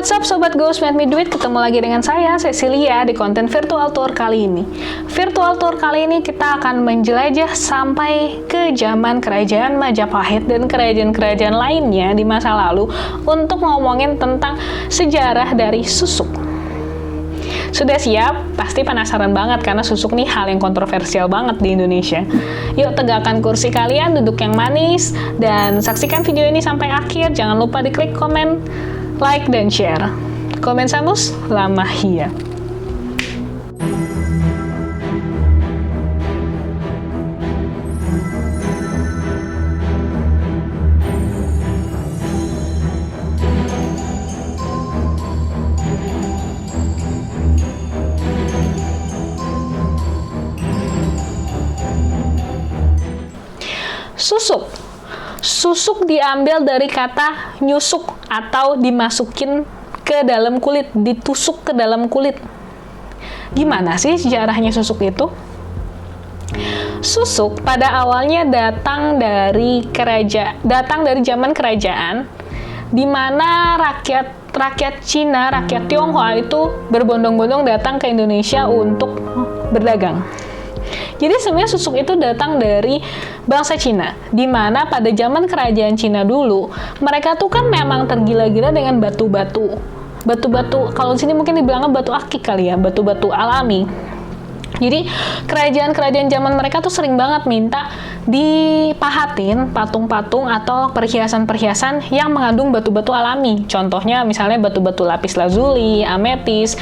What's up Sobat Goals Make Me Duit, ketemu lagi dengan saya Cecilia di konten Virtual Tour kali ini. Virtual Tour kali ini kita akan menjelajah sampai ke zaman kerajaan Majapahit dan kerajaan-kerajaan lainnya di masa lalu untuk ngomongin tentang sejarah dari susuk. Sudah siap? Pasti penasaran banget karena susuk nih hal yang kontroversial banget di Indonesia. Yuk tegakkan kursi kalian, duduk yang manis, dan saksikan video ini sampai akhir. Jangan lupa diklik komen, like, dan share. Comenzamos la magia. Susuk. Susuk diambil dari kata nyusuk atau dimasukin ke dalam kulit, ditusuk ke dalam kulit. Gimana sih sejarahnya susuk itu? Susuk pada awalnya datang dari zaman kerajaan, di mana rakyat Cina, rakyat Tionghoa itu berbondong-bondong datang ke Indonesia untuk berdagang. Jadi sebenarnya susuk itu datang dari bangsa Cina, di mana pada zaman kerajaan Cina dulu, mereka tuh kan memang tergila-gila dengan batu-batu. Batu-batu, kalau di sini mungkin dibilangnya batu akik kali ya, batu-batu alami. Jadi kerajaan-kerajaan zaman mereka tuh sering banget minta dipahatin patung-patung atau perhiasan-perhiasan yang mengandung batu-batu alami. Contohnya misalnya batu-batu lapis lazuli, ametis.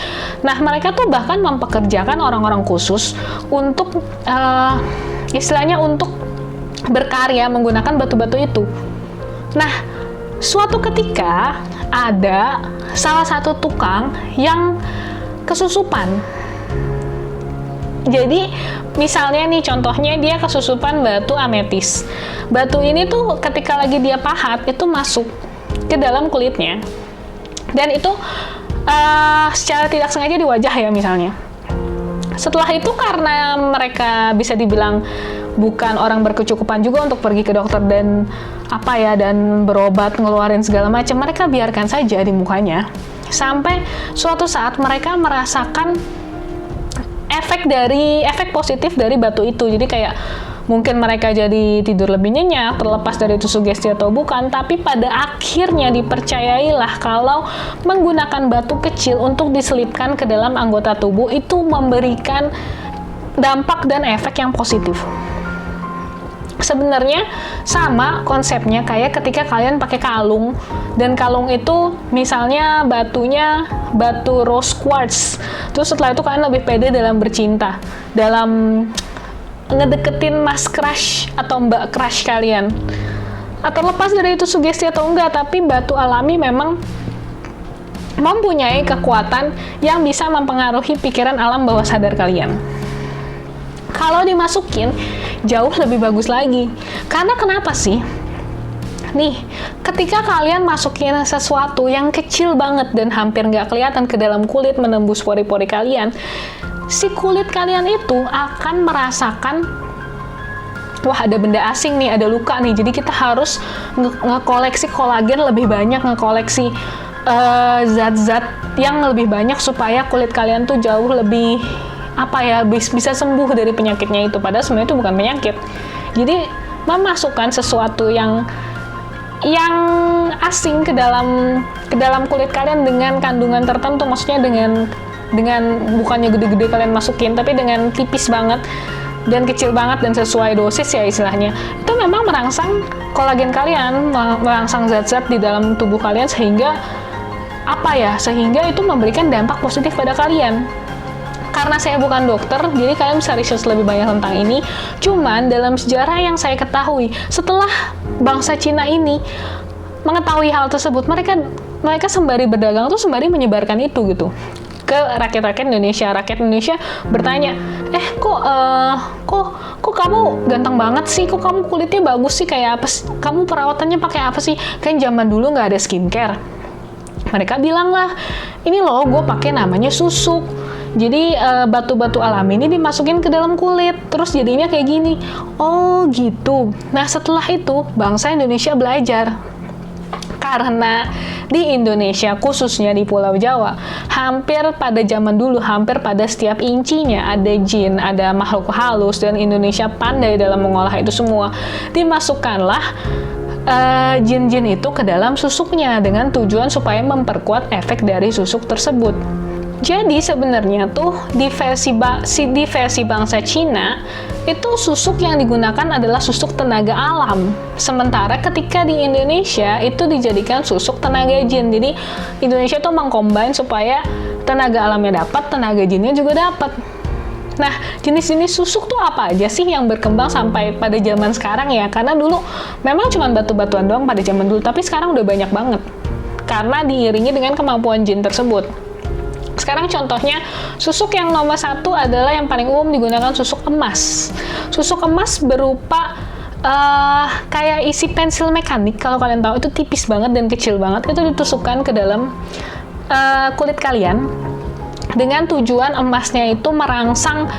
Nah, mereka tuh bahkan mempekerjakan orang-orang khusus untuk istilahnya untuk berkarya menggunakan batu-batu itu. Nah, suatu ketika ada salah satu tukang yang kesusupan. Jadi, misalnya nih contohnya dia kesusupan batu ametis. Batu ini tuh ketika lagi dia pahat, itu masuk ke dalam kulitnya. Dan itu secara tidak sengaja di wajah ya misalnya. Setelah itu karena mereka bisa dibilang bukan orang berkecukupan juga untuk pergi ke dokter dan dan berobat, ngeluarin segala macam, mereka biarkan saja di mukanya. Sampai suatu saat mereka merasakan efek positif dari batu itu. Jadi kayak mungkin mereka jadi tidur lebih nyenyak, terlepas dari itu sugesti atau bukan, tapi pada akhirnya dipercayailah kalau menggunakan batu kecil untuk diselipkan ke dalam anggota tubuh itu memberikan dampak dan efek yang positif. Sebenarnya sama konsepnya kayak ketika kalian pakai kalung, dan kalung itu misalnya batunya batu rose quartz, terus setelah itu kalian lebih pede dalam bercinta, dalam ngedeketin mas crush atau mbak crush kalian. Atau lepas dari itu sugesti atau enggak, tapi batu alami memang mempunyai kekuatan yang bisa mempengaruhi pikiran alam bawah sadar kalian. Kalau dimasukin, jauh lebih bagus lagi. Karena kenapa sih? Nih, ketika kalian masukin sesuatu yang kecil banget dan hampir nggak kelihatan ke dalam kulit, menembus pori-pori kalian, si kulit kalian itu akan merasakan, wah ada benda asing nih, ada luka nih. Jadi kita harus ngekoleksi kolagen lebih banyak, ngekoleksi zat-zat yang lebih banyak supaya kulit kalian tuh jauh lebih bisa sembuh dari penyakitnya itu. Padahal sebenarnya itu bukan penyakit. Jadi memasukkan sesuatu yang asing ke dalam kulit kalian dengan kandungan tertentu, maksudnya dengan bukannya gede-gede kalian masukin, tapi dengan tipis banget dan kecil banget dan sesuai dosis ya istilahnya, itu memang merangsang kolagen kalian, merangsang zat-zat di dalam tubuh kalian sehingga itu memberikan dampak positif pada kalian. Karena saya bukan dokter, jadi kalian bisa research lebih banyak tentang ini. Cuman dalam sejarah yang saya ketahui, setelah bangsa Cina ini mengetahui hal tersebut, mereka sembari berdagang tuh sembari menyebarkan itu gitu ke rakyat-rakyat Indonesia. Rakyat Indonesia bertanya, kok kamu ganteng banget sih? Kok kamu kulitnya bagus sih? Kayak apa sih? Kamu perawatannya pakai apa sih? Kan zaman dulu nggak ada skincare. Mereka bilang lah, ini loh gue pakai namanya susuk. Jadi batu-batu alami ini dimasukin ke dalam kulit, terus jadinya kayak gini. Oh gitu. Nah setelah itu bangsa Indonesia belajar. Karena di Indonesia, khususnya di Pulau Jawa, hampir pada zaman dulu, hampir pada setiap incinya ada jin, ada makhluk halus, dan Indonesia pandai dalam mengolah itu semua. Dimasukkanlah jin-jin itu ke dalam susuknya dengan tujuan supaya memperkuat efek dari susuk tersebut. Jadi sebenarnya tuh di versi bangsa Cina itu susuk yang digunakan adalah susuk tenaga alam. Sementara ketika di Indonesia itu dijadikan susuk tenaga jin. Jadi Indonesia tuh mengcombine supaya tenaga alamnya dapat, tenaga jinnya juga dapat. Nah, jenis-jenis susuk tuh apa aja sih yang berkembang sampai pada zaman sekarang ya? Karena dulu memang cuma batu-batuan doang pada zaman dulu, tapi sekarang udah banyak banget. Karena diiringi dengan kemampuan jin tersebut. Sekarang contohnya, susuk yang nomor 1 adalah yang paling umum digunakan susuk emas. Susuk emas berupa kayak isi pensil mekanik, kalau kalian tahu itu tipis banget dan kecil banget, itu ditusukkan ke dalam kulit kalian dengan tujuan emasnya itu merangsang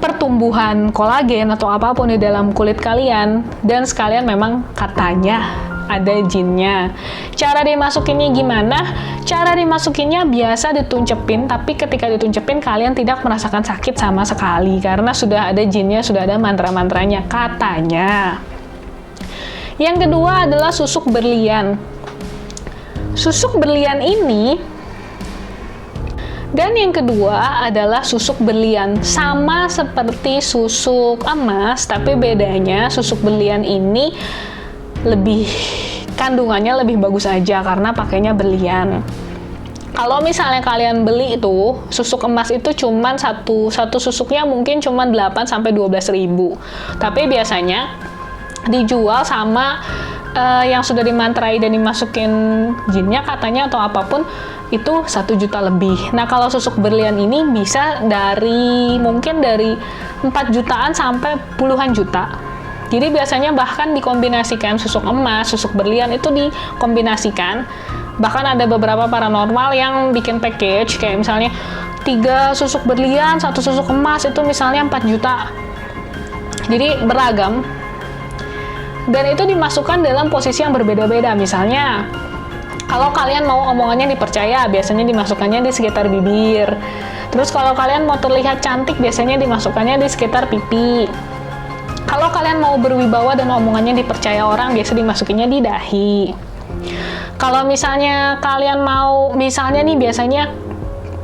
pertumbuhan kolagen atau apapun di dalam kulit kalian, dan sekalian memang katanya ada jinnya. Cara dimasukinnya gimana? Cara dimasukinnya biasa dituncepin, tapi ketika dituncepin kalian tidak merasakan sakit sama sekali karena sudah ada jinnya, sudah ada mantra-mantranya katanya. Yang kedua adalah susuk berlian. Susuk berlian ini dan yang kedua adalah susuk berlian, sama seperti susuk emas, tapi bedanya susuk berlian ini kandungannya lebih bagus aja karena pakainya berlian. Kalau misalnya kalian beli itu susuk emas itu cuman satu susuknya mungkin cuman 8 sampai 12 ribu. Tapi biasanya dijual sama yang sudah dimantrai dan dimasukin jinnya katanya atau apapun itu 1 juta lebih. Nah, kalau susuk berlian ini bisa mungkin dari 4 jutaan sampai puluhan juta. Jadi biasanya bahkan dikombinasikan susuk emas, susuk berlian itu dikombinasikan. Bahkan ada beberapa paranormal yang bikin package, kayak misalnya 3 susuk berlian, 1 susuk emas, itu misalnya 4 juta. Jadi beragam. Dan itu dimasukkan dalam posisi yang berbeda-beda. Misalnya, kalau kalian mau omongannya dipercaya, biasanya dimasukkannya di sekitar bibir. Terus kalau kalian mau terlihat cantik, biasanya dimasukkannya di sekitar pipi. Kalau kalian mau berwibawa dan omongannya dipercaya orang, biasa dimasukinnya di dahi. Kalau misalnya kalian mau, misalnya nih biasanya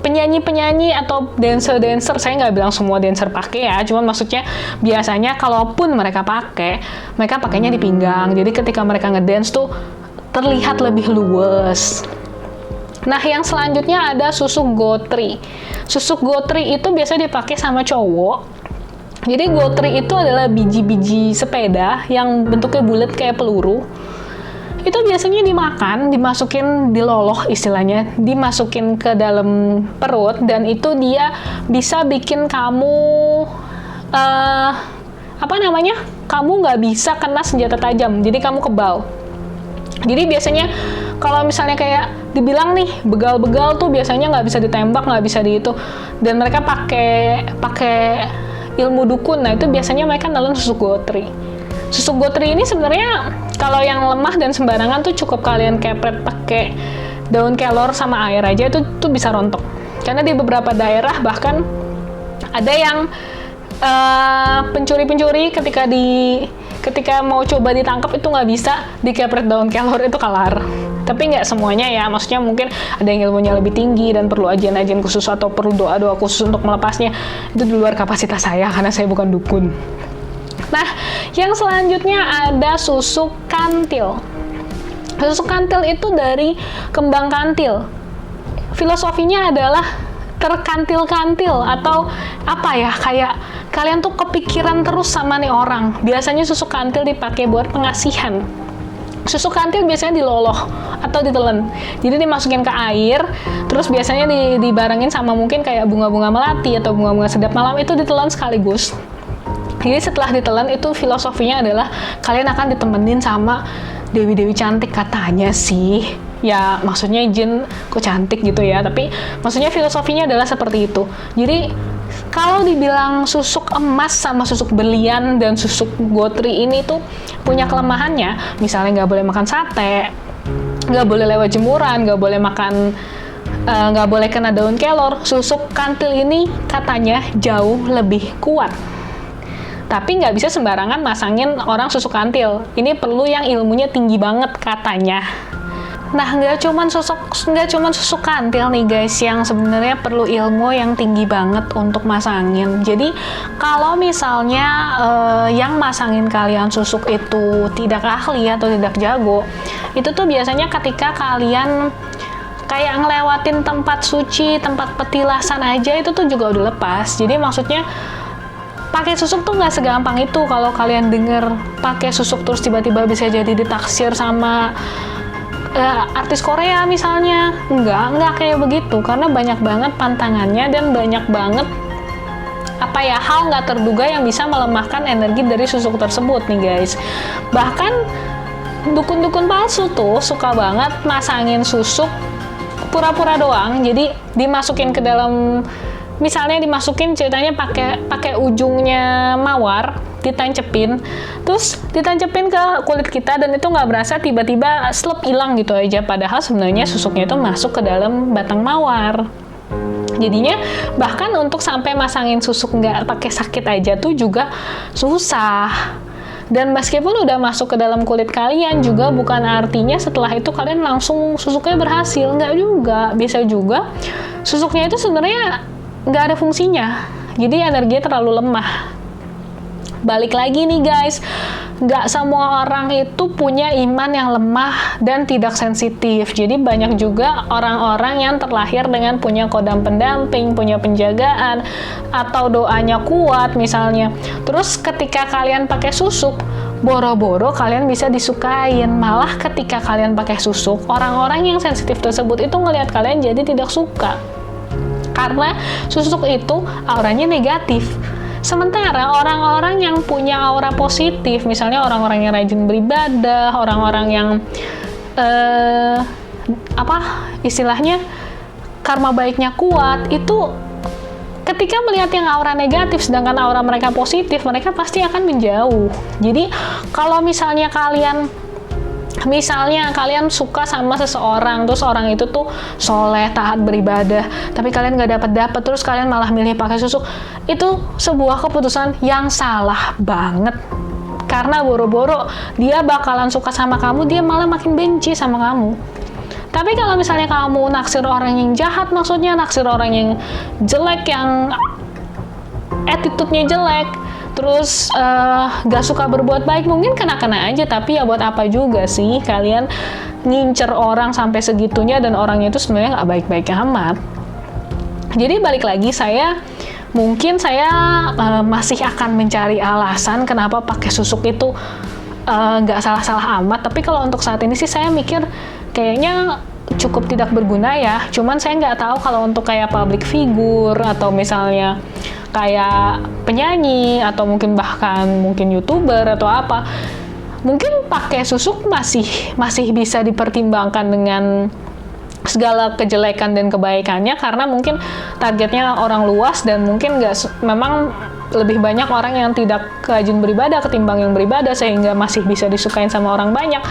penyanyi-penyanyi atau dancer-dancer, saya nggak bilang semua dancer pakai ya, cuman maksudnya biasanya kalaupun mereka pakai, mereka pakainya di pinggang. Jadi ketika mereka ngedance tuh terlihat lebih luwes. Nah, yang selanjutnya ada susuk gotri. Susuk gotri itu biasa dipakai sama cowok. Jadi gotri itu adalah biji-biji sepeda yang bentuknya bulat kayak peluru. Itu biasanya dimakan, dimasukin, diloloh istilahnya, dimasukin ke dalam perut, dan itu dia bisa bikin kamu kamu nggak bisa kena senjata tajam, jadi kamu kebal. Jadi biasanya kalau misalnya kayak dibilang nih begal-begal tuh biasanya nggak bisa ditembak, nggak bisa di itu, dan mereka pakai ilmu dukun. Nah, itu biasanya mereka nelen susuk gotri. Susuk gotri ini sebenarnya kalau yang lemah dan sembarangan tuh cukup kalian kepret pakai daun kelor sama air aja, itu tuh bisa rontok. Karena di beberapa daerah bahkan ada yang pencuri-pencuri ketika mau coba ditangkap itu nggak bisa dikepret daun kelor, itu kelar. Tapi nggak semuanya ya, maksudnya mungkin ada yang ilmunya lebih tinggi dan perlu ajian-ajian khusus atau perlu doa-doa khusus untuk melepasnya. Itu di luar kapasitas saya karena saya bukan dukun. Nah, yang selanjutnya ada susuk kantil. Susuk kantil itu dari kembang kantil. Filosofinya adalah terkantil-kantil atau apa ya, kayak kalian tuh kepikiran terus sama nih orang. Biasanya susuk kantil dipakai buat pengasihan. Susuk kantil biasanya diloloh atau ditelan. Jadi dimasukin ke air, terus biasanya dibarengin sama mungkin kayak bunga-bunga melati atau bunga-bunga sedap malam, itu ditelan sekaligus. Jadi setelah ditelan itu filosofinya adalah kalian akan ditemenin sama dewi-dewi cantik katanya sih. Ya maksudnya jin kok cantik gitu ya, tapi maksudnya filosofinya adalah seperti itu. Jadi kalau dibilang susuk emas sama susuk berlian dan susuk gotri ini tuh punya kelemahannya, misalnya nggak boleh makan sate, nggak boleh lewat jemuran, nggak boleh makan, nggak boleh kena daun kelor. Susuk kantil ini katanya jauh lebih kuat. Tapi nggak bisa sembarangan masangin orang susuk kantil. Ini perlu yang ilmunya tinggi banget katanya. Nah, nggak cuman susuk kantil nih guys, yang sebenarnya perlu ilmu yang tinggi banget untuk masangin. Jadi kalau misalnya yang masangin kalian susuk itu tidak ahli atau tidak jago, itu tuh biasanya ketika kalian kayak ngelewatin tempat suci, tempat petilasan aja, itu tuh juga udah lepas. Jadi maksudnya pakai susuk tuh nggak segampang itu. Kalau kalian denger pakai susuk terus tiba-tiba bisa jadi ditaksir sama artis Korea misalnya, nggak kayak begitu, karena banyak banget pantangannya dan banyak banget hal nggak terduga yang bisa melemahkan energi dari susuk tersebut nih guys. Bahkan dukun-dukun palsu tuh suka banget masangin susuk pura-pura doang, jadi dimasukin ke dalam, misalnya dimasukin ceritanya pakai ujungnya mawar, ditancapin ke kulit kita, dan itu nggak berasa, tiba-tiba slep hilang gitu aja, padahal sebenarnya susuknya itu masuk ke dalam batang mawar. Jadinya bahkan untuk sampai masangin susuk nggak pakai sakit aja tuh juga susah. Dan meskipun udah masuk ke dalam kulit kalian juga bukan artinya setelah itu kalian langsung susuknya berhasil, nggak juga. Bisa juga susuknya itu sebenarnya nggak ada fungsinya, jadi energinya terlalu lemah. Balik lagi nih guys, nggak semua orang itu punya iman yang lemah dan tidak sensitif. Jadi banyak juga orang-orang yang terlahir dengan punya kodam pendamping, punya penjagaan, atau doanya kuat misalnya. Terus ketika kalian pakai susuk, boro-boro kalian bisa disukain. Malah ketika kalian pakai susuk, orang-orang yang sensitif tersebut itu ngelihat kalian jadi tidak suka. Karena susuk itu auranya negatif. Sementara orang-orang yang punya aura positif, misalnya orang-orang yang rajin beribadah, orang-orang yang istilahnya karma baiknya kuat, itu ketika melihat yang aura negatif sedangkan aura mereka positif, mereka pasti akan menjauh. Jadi kalau misalnya kalian suka sama seseorang, terus orang itu tuh soleh, taat beribadah, tapi kalian nggak dapet, terus kalian malah milih pakai susuk, itu sebuah keputusan yang salah banget. Karena boro-boro dia bakalan suka sama kamu, dia malah makin benci sama kamu. Tapi kalau misalnya kamu naksir orang yang jahat, maksudnya naksir orang yang jelek, yang attitude-nya jelek, terus gak suka berbuat baik, mungkin kena-kena aja, tapi ya buat apa juga sih kalian ngincer orang sampai segitunya, dan orangnya itu sebenarnya gak baik-baik amat. Jadi balik lagi, saya masih akan mencari alasan kenapa pakai susuk itu gak salah-salah amat, tapi kalau untuk saat ini sih saya mikir kayaknya cukup tidak berguna ya. Cuman saya nggak tahu kalau untuk kayak public figure atau misalnya kayak penyanyi atau bahkan mungkin YouTuber atau apa, mungkin pakai susuk masih bisa dipertimbangkan dengan segala kejelekan dan kebaikannya, karena mungkin targetnya orang luas dan mungkin memang lebih banyak orang yang tidak rajin beribadah ketimbang yang beribadah, sehingga masih bisa disukain sama orang banyak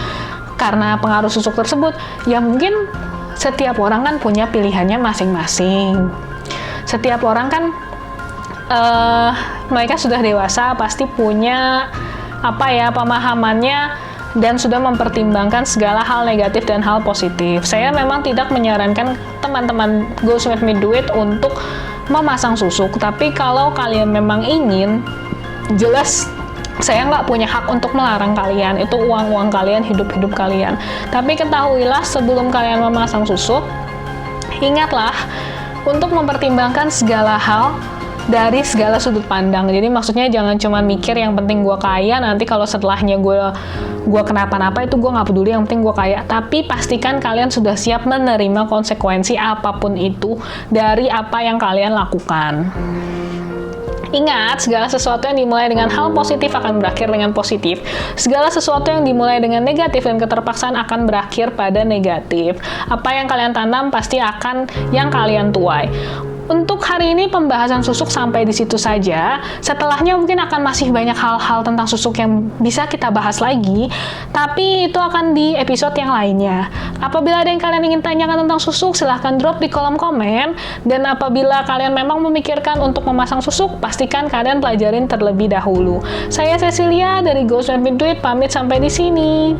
karena pengaruh susuk tersebut. Ya mungkin setiap orang kan punya pilihannya masing-masing. Setiap orang kan mereka sudah dewasa, pasti punya pemahamannya dan sudah mempertimbangkan segala hal negatif dan hal positif. Saya memang tidak menyarankan teman-teman Goldsmith Midwit untuk memasang susuk, tapi kalau kalian memang ingin, jelas saya nggak punya hak untuk melarang kalian. Itu uang-uang kalian, hidup-hidup kalian. Tapi ketahuilah, sebelum kalian memasang susuk, ingatlah untuk mempertimbangkan segala hal dari segala sudut pandang. Jadi maksudnya jangan cuma mikir yang penting gue kaya, nanti kalau setelahnya gue kenapa-napa itu gue nggak peduli, yang penting gue kaya. Tapi pastikan kalian sudah siap menerima konsekuensi apapun itu dari apa yang kalian lakukan. Ingat, segala sesuatu yang dimulai dengan hal positif akan berakhir dengan positif. Segala sesuatu yang dimulai dengan negatif dan keterpaksaan akan berakhir pada negatif. Apa yang kalian tanam pasti akan yang kalian tuai. Untuk hari ini pembahasan susuk sampai di situ saja. Setelahnya mungkin akan masih banyak hal-hal tentang susuk yang bisa kita bahas lagi, tapi itu akan di episode yang lainnya. Apabila ada yang kalian ingin tanyakan tentang susuk, silahkan drop di kolom komen. Dan apabila kalian memang memikirkan untuk memasang susuk, pastikan kalian pelajarin terlebih dahulu. Saya Cecilia dari Ghost and Tweet, pamit sampai di sini.